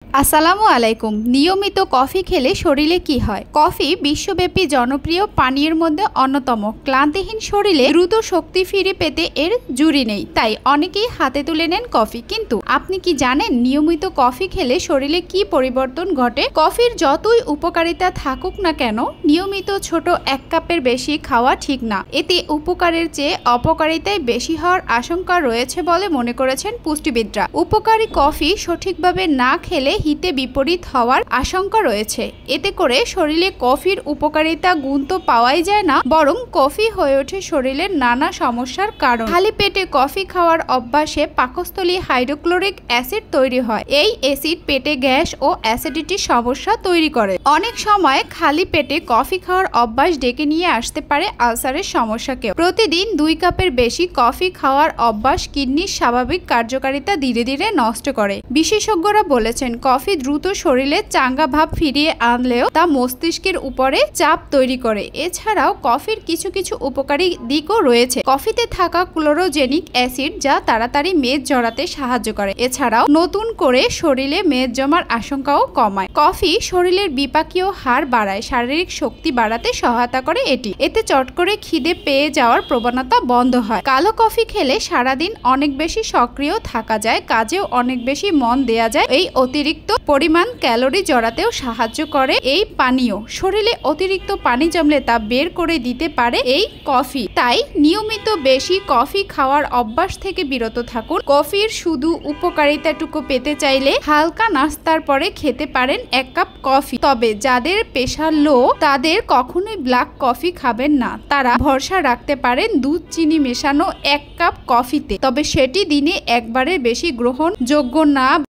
আসসালামু আলাইকুম। নিয়মিত কফি খেলে শরীরে কি হয়? কফি বিশ্বব্যাপী জনপ্রিয় পানীয়ের মধ্যে অন্যতম। ক্লান্তিহীন শরীরে দ্রুত শক্তি ফিরে পেতে এর জুড়ি নেই, তাই অনেকেই হাতে তুলে নেন কফি। কিন্তু আপনি কি জানেন নিয়মিত কফি খেলে শরীরে কি পরিবর্তন ঘটে? কফির যতই উপকারিতা থাকুক না কেন, নিয়মিত ছোট এক কাপের বেশি খাওয়া ঠিক না। এতে উপকারের চেয়ে অপকারিতাই বেশি হওয়ার আশঙ্কা রয়েছে বলে মনে করেছেন পুষ্টিবিদরা। উপকারী কফি সঠিকভাবে না খেলে হিতে বিপরীত হওয়ার আশঙ্কা রয়েছে। এতে করে শরীরে কফির উপকারিতা গুণ তো পাওয়াই যায় না, বরং কফি হয়ে ওঠে শরীরের নানা সমস্যার কারণ। খালি পেটে কফি খাওয়ার অভ্যাসে পাকস্থলী হাইড্রোক্লোরিক অ্যাসিড তৈরি হয়। এই অ্যাসিড পেটে গ্যাস ও অ্যাসিডিটির সমস্যা তৈরি করে। অনেক সময় খালি পেটে কফি খাওয়ার অভ্যাস ডেকে নিয়ে আসতে পারে আলসারের সমস্যাকেও। প্রতিদিন 2 কাপের বেশি কফি খাওয়ার অভ্যাস কিডনির স্বাভাবিক কার্যকারিতা ধীরে ধীরে নষ্ট করে। বিশেষজ্ঞরা বলেছেন কফি দ্রুত শরীরে চাঙ্গা ভাব ফিরিয়ে আনলেও তা মস্তিষ্কের উপরে চাপ তৈরি করে। এছাড়াও কফির কিছু কিছু উপকারী দিকও রয়েছে। কফিতে থাকা ক্লোরোজেনিক অ্যাসিড যা তাড়াতাড়ি মেদ জড়াতে সাহায্য করে। এছাড়াও নতুন করে শরীরে মেদ জমার আশঙ্কাও কমায়। কফি শরীরের বিপাকীয় হার বাড়ায়, শারীরিক শক্তি বাড়াতে সহায়তা করে এটি। এতে চট করে খিদে পেয়ে যাওয়ার প্রবণতা বন্ধ হয়। কালো কফি খেলে সারাদিন অনেক বেশি সক্রিয় থাকা যায়, কাজেও অনেক বেশি মন দেয়া যায়। এই অতিরিক্ত পরিমাণ ক্যালোরি জড়াতেও সাহায্য করে এই পানীয়। শরীরে অতিরিক্ত পানি জমলে তা বের করে দিতে পারে এই কফি। তাই নিয়মিত বেশি কফি খাওয়ার অভ্যাস থেকে বিরত থাকুন। কফির শুধু উপকারিতাটুকু পেতে চাইলে হালকা নাস্তার পরে খেতে পারেন 1 কাপ কফি। তবে যাদের প্রেশার লো তাদের কখনোই ব্ল্যাক কফি খাবেন না। তারা ভরসা রাখতে পারেন দুধ চিনি মেশানো 1 কাপ কফিতে, তবে সেটি দিনে একবারের বেশি গ্রহণযোগ্য না।